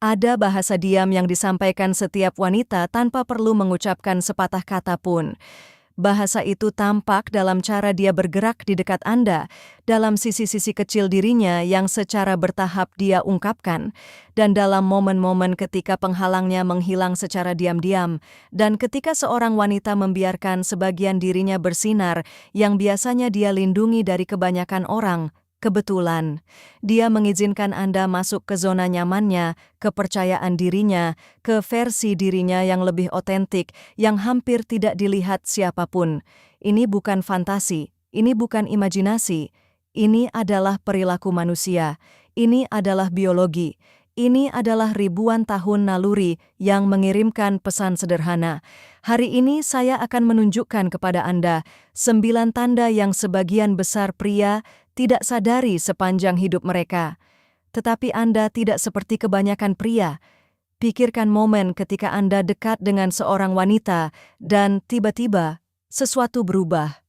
Ada bahasa diam yang disampaikan setiap wanita tanpa perlu mengucapkan sepatah kata pun. Bahasa itu tampak dalam cara dia bergerak di dekat Anda, dalam sisi-sisi kecil dirinya yang secara bertahap dia ungkapkan, dan dalam momen-momen ketika penghalangnya menghilang secara diam-diam, dan ketika seorang wanita membiarkan sebagian dirinya bersinar yang biasanya dia lindungi dari kebanyakan orang. Kebetulan, dia mengizinkan Anda masuk ke zona nyamannya, kepercayaan dirinya, ke versi dirinya yang lebih otentik, yang hampir tidak dilihat siapapun. Ini bukan fantasi, ini bukan imajinasi, ini adalah perilaku manusia, ini adalah biologi, ini adalah ribuan tahun naluri yang mengirimkan pesan sederhana. Hari ini saya akan menunjukkan kepada Anda 9 tanda yang sebagian besar pria tidak sadari sepanjang hidup mereka. Tetapi Anda tidak seperti kebanyakan pria. Pikirkan momen ketika Anda dekat dengan seorang wanita dan tiba-tiba sesuatu berubah.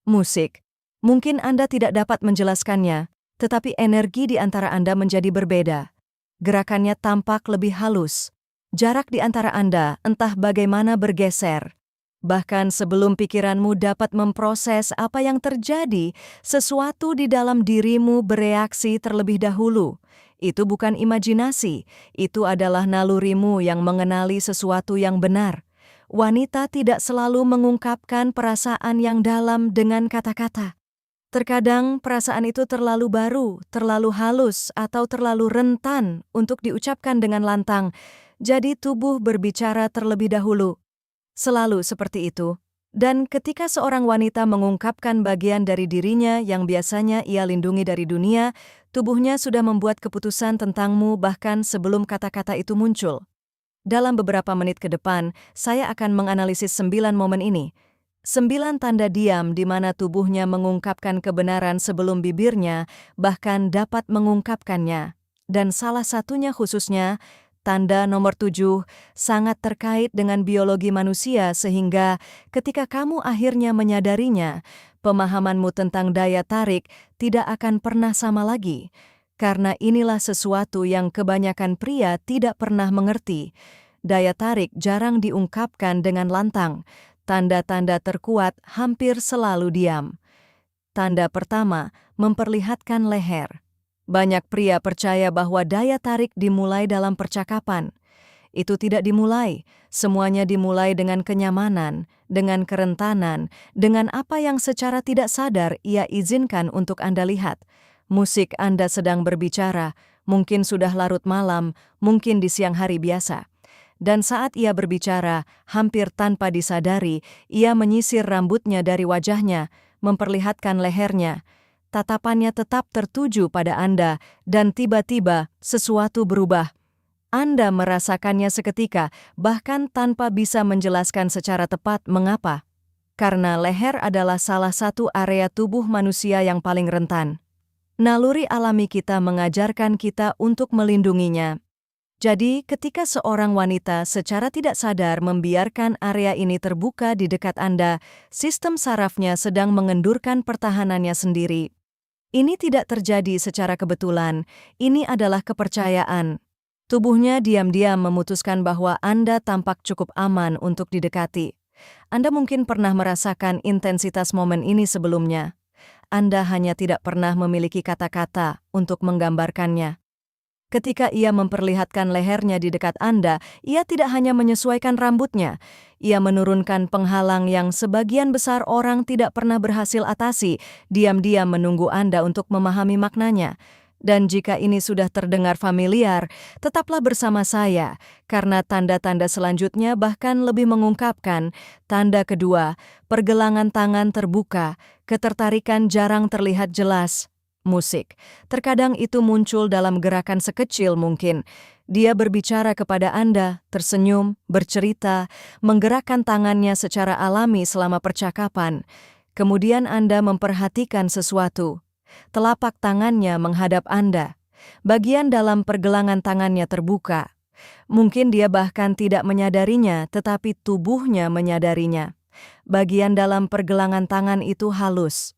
Musik. Mungkin Anda tidak dapat menjelaskannya, tetapi energi di antara Anda menjadi berbeda. Gerakannya tampak lebih halus. Jarak di antara Anda entah bagaimana bergeser. Bahkan sebelum pikiranmu dapat memproses apa yang terjadi, sesuatu di dalam dirimu bereaksi terlebih dahulu. Itu bukan imajinasi, itu adalah nalurimu yang mengenali sesuatu yang benar. Wanita tidak selalu mengungkapkan perasaan yang dalam dengan kata-kata. Terkadang perasaan itu terlalu baru, terlalu halus, atau terlalu rentan untuk diucapkan dengan lantang, jadi tubuh berbicara terlebih dahulu. Selalu seperti itu. Dan ketika seorang wanita mengungkapkan bagian dari dirinya yang biasanya ia lindungi dari dunia, tubuhnya sudah membuat keputusan tentangmu bahkan sebelum kata-kata itu muncul. Dalam beberapa menit ke depan, saya akan menganalisis 9 momen ini. 9 tanda diam di mana tubuhnya mengungkapkan kebenaran sebelum bibirnya bahkan dapat mengungkapkannya. Dan salah satunya khususnya, tanda nomor 7 sangat terkait dengan biologi manusia sehingga ketika kamu akhirnya menyadarinya, pemahamanmu tentang daya tarik tidak akan pernah sama lagi. Karena inilah sesuatu yang kebanyakan pria tidak pernah mengerti. Daya tarik jarang diungkapkan dengan lantang. Tanda-tanda terkuat hampir selalu diam. Tanda pertama, memperlihatkan leher. Banyak pria percaya bahwa daya tarik dimulai dalam percakapan. Itu tidak dimulai. Semuanya dimulai dengan kenyamanan, dengan kerentanan, dengan apa yang secara tidak sadar ia izinkan untuk Anda lihat. Musik Anda sedang berbicara, mungkin sudah larut malam, mungkin di siang hari biasa. Dan saat ia berbicara, hampir tanpa disadari, ia menyisir rambutnya dari wajahnya, memperlihatkan lehernya. Tatapannya tetap tertuju pada Anda, dan tiba-tiba sesuatu berubah. Anda merasakannya seketika, bahkan tanpa bisa menjelaskan secara tepat mengapa. Karena leher adalah salah satu area tubuh manusia yang paling rentan. Naluri alami kita mengajarkan kita untuk melindunginya. Jadi, ketika seorang wanita secara tidak sadar membiarkan area ini terbuka di dekat Anda, sistem sarafnya sedang mengendurkan pertahanannya sendiri. Ini tidak terjadi secara kebetulan, ini adalah kepercayaan. Tubuhnya diam-diam memutuskan bahwa Anda tampak cukup aman untuk didekati. Anda mungkin pernah merasakan intensitas momen ini sebelumnya. Anda hanya tidak pernah memiliki kata-kata untuk menggambarkannya. Ketika ia memperlihatkan lehernya di dekat Anda, ia tidak hanya menyesuaikan rambutnya. Ia menurunkan penghalang yang sebagian besar orang tidak pernah berhasil atasi, diam-diam menunggu Anda untuk memahami maknanya. Dan jika ini sudah terdengar familiar, tetaplah bersama saya, karena tanda-tanda selanjutnya bahkan lebih mengungkapkan. Tanda kedua, pergelangan tangan terbuka, ketertarikan jarang terlihat jelas. Musik. Terkadang itu muncul dalam gerakan sekecil mungkin. Dia berbicara kepada Anda, tersenyum, bercerita, menggerakkan tangannya secara alami selama percakapan. Kemudian Anda memperhatikan sesuatu. Telapak tangannya menghadap Anda. Bagian dalam pergelangan tangannya terbuka. Mungkin dia bahkan tidak menyadarinya, tetapi tubuhnya menyadarinya. Bagian dalam pergelangan tangan itu halus.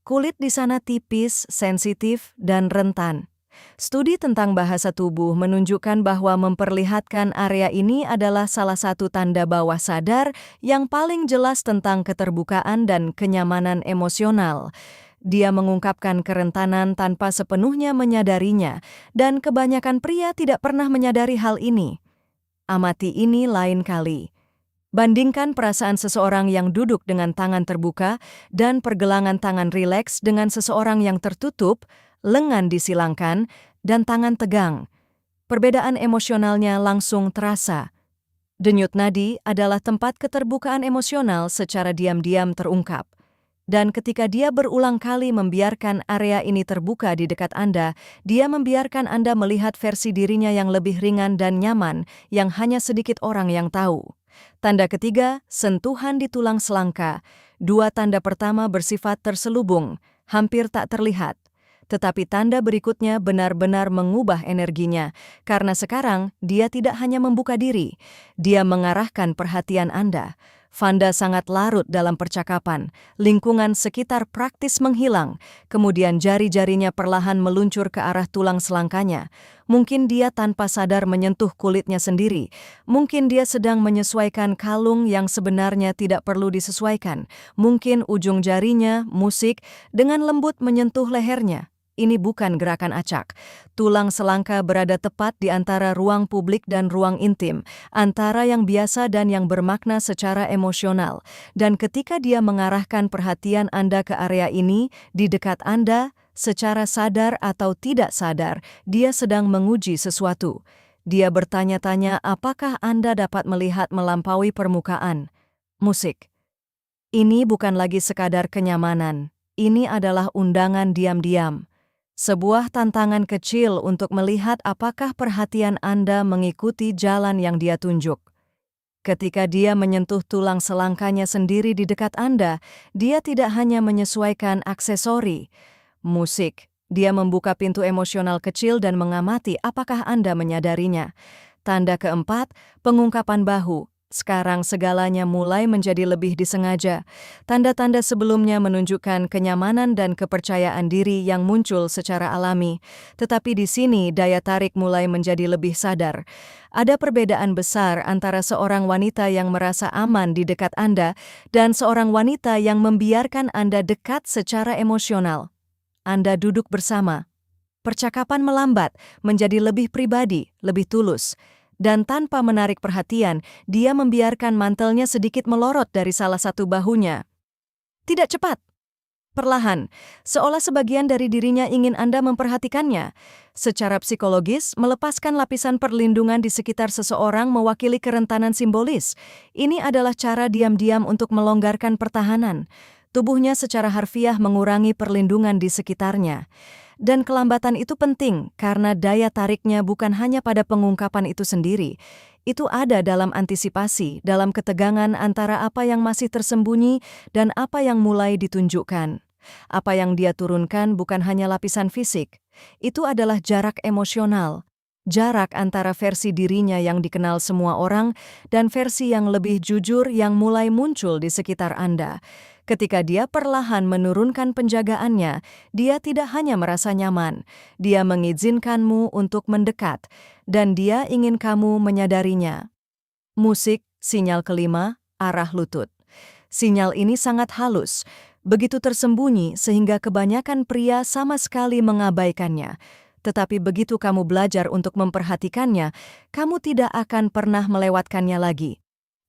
Kulit di sana tipis, sensitif, dan rentan. Studi tentang bahasa tubuh menunjukkan bahwa memperlihatkan area ini adalah salah satu tanda bawah sadar yang paling jelas tentang keterbukaan dan kenyamanan emosional. Dia mengungkapkan kerentanan tanpa sepenuhnya menyadarinya, dan kebanyakan pria tidak pernah menyadari hal ini. Amati ini lain kali. Bandingkan perasaan seseorang yang duduk dengan tangan terbuka dan pergelangan tangan rileks dengan seseorang yang tertutup, lengan disilangkan, dan tangan tegang. Perbedaan emosionalnya langsung terasa. Denyut nadi adalah tempat keterbukaan emosional secara diam-diam terungkap. Dan ketika dia berulang kali membiarkan area ini terbuka di dekat Anda, dia membiarkan Anda melihat versi dirinya yang lebih ringan dan nyaman, yang hanya sedikit orang yang tahu. Tanda ketiga, sentuhan di tulang selangka. Dua tanda pertama bersifat terselubung, hampir tak terlihat. Tetapi tanda berikutnya benar-benar mengubah energinya, karena sekarang dia tidak hanya membuka diri, dia mengarahkan perhatian Anda. Vanda sangat larut dalam percakapan, lingkungan sekitar praktis menghilang, kemudian jari-jarinya perlahan meluncur ke arah tulang selangkanya. Mungkin dia tanpa sadar menyentuh kulitnya sendiri, mungkin dia sedang menyesuaikan kalung yang sebenarnya tidak perlu disesuaikan, mungkin ujung jarinya, musik, dengan lembut menyentuh lehernya. Ini bukan gerakan acak. Tulang selangka berada tepat di antara ruang publik dan ruang intim, antara yang biasa dan yang bermakna secara emosional. Dan ketika dia mengarahkan perhatian Anda ke area ini, di dekat Anda, secara sadar atau tidak sadar, dia sedang menguji sesuatu. Dia bertanya-tanya apakah Anda dapat melihat melampaui permukaan. Musik. Ini bukan lagi sekadar kenyamanan. Ini adalah undangan diam-diam. Sebuah tantangan kecil untuk melihat apakah perhatian Anda mengikuti jalan yang dia tunjuk. Ketika dia menyentuh tulang selangkanya sendiri di dekat Anda, dia tidak hanya menyesuaikan aksesori, musik. Dia membuka pintu emosional kecil dan mengamati apakah Anda menyadarinya. Tanda keempat, pengungkapan bahu. Sekarang segalanya mulai menjadi lebih disengaja. Tanda-tanda sebelumnya menunjukkan kenyamanan dan kepercayaan diri yang muncul secara alami. Tetapi di sini daya tarik mulai menjadi lebih sadar. Ada perbedaan besar antara seorang wanita yang merasa aman di dekat Anda dan seorang wanita yang membiarkan Anda dekat secara emosional. Anda duduk bersama. Percakapan melambat, menjadi lebih pribadi, lebih tulus. Dan tanpa menarik perhatian, dia membiarkan mantelnya sedikit melorot dari salah satu bahunya. Tidak cepat, perlahan, seolah sebagian dari dirinya ingin Anda memperhatikannya. Secara psikologis, melepaskan lapisan perlindungan di sekitar seseorang mewakili kerentanan simbolis. Ini adalah cara diam-diam untuk melonggarkan pertahanan. Tubuhnya secara harfiah mengurangi perlindungan di sekitarnya. Dan kelambatan itu penting karena daya tariknya bukan hanya pada pengungkapan itu sendiri. Itu ada dalam antisipasi, dalam ketegangan antara apa yang masih tersembunyi dan apa yang mulai ditunjukkan. Apa yang dia turunkan bukan hanya lapisan fisik, itu adalah jarak emosional. Jarak antara versi dirinya yang dikenal semua orang dan versi yang lebih jujur yang mulai muncul di sekitar Anda. Ketika dia perlahan menurunkan penjagaannya, dia tidak hanya merasa nyaman, dia mengizinkanmu untuk mendekat, dan dia ingin kamu menyadarinya. Musik, sinyal kelima, arah lutut. Sinyal ini sangat halus, begitu tersembunyi sehingga kebanyakan pria sama sekali mengabaikannya. Tetapi begitu kamu belajar untuk memperhatikannya, kamu tidak akan pernah melewatkannya lagi.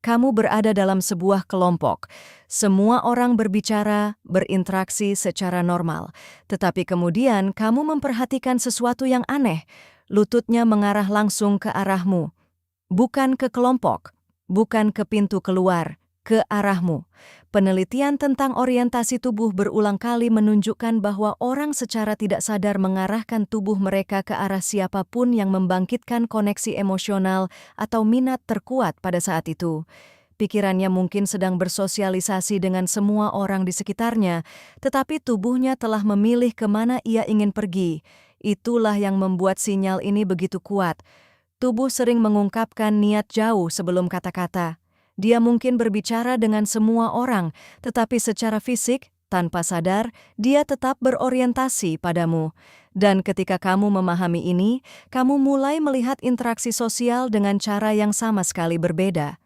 Kamu berada dalam sebuah kelompok. Semua orang berbicara, berinteraksi secara normal. Tetapi kemudian kamu memperhatikan sesuatu yang aneh. Lututnya mengarah langsung ke arahmu. Bukan ke kelompok, bukan ke pintu keluar, ke arahmu. Penelitian tentang orientasi tubuh berulang kali menunjukkan bahwa orang secara tidak sadar mengarahkan tubuh mereka ke arah siapapun yang membangkitkan koneksi emosional atau minat terkuat pada saat itu. Pikirannya mungkin sedang bersosialisasi dengan semua orang di sekitarnya, tetapi tubuhnya telah memilih kemana ia ingin pergi. Itulah yang membuat sinyal ini begitu kuat. Tubuh sering mengungkapkan niat jauh sebelum kata-kata. Dia mungkin berbicara dengan semua orang, tetapi secara fisik Tanpa sadar, dia tetap berorientasi padamu. Dan ketika kamu memahami ini, kamu mulai melihat interaksi sosial dengan cara yang sama sekali berbeda.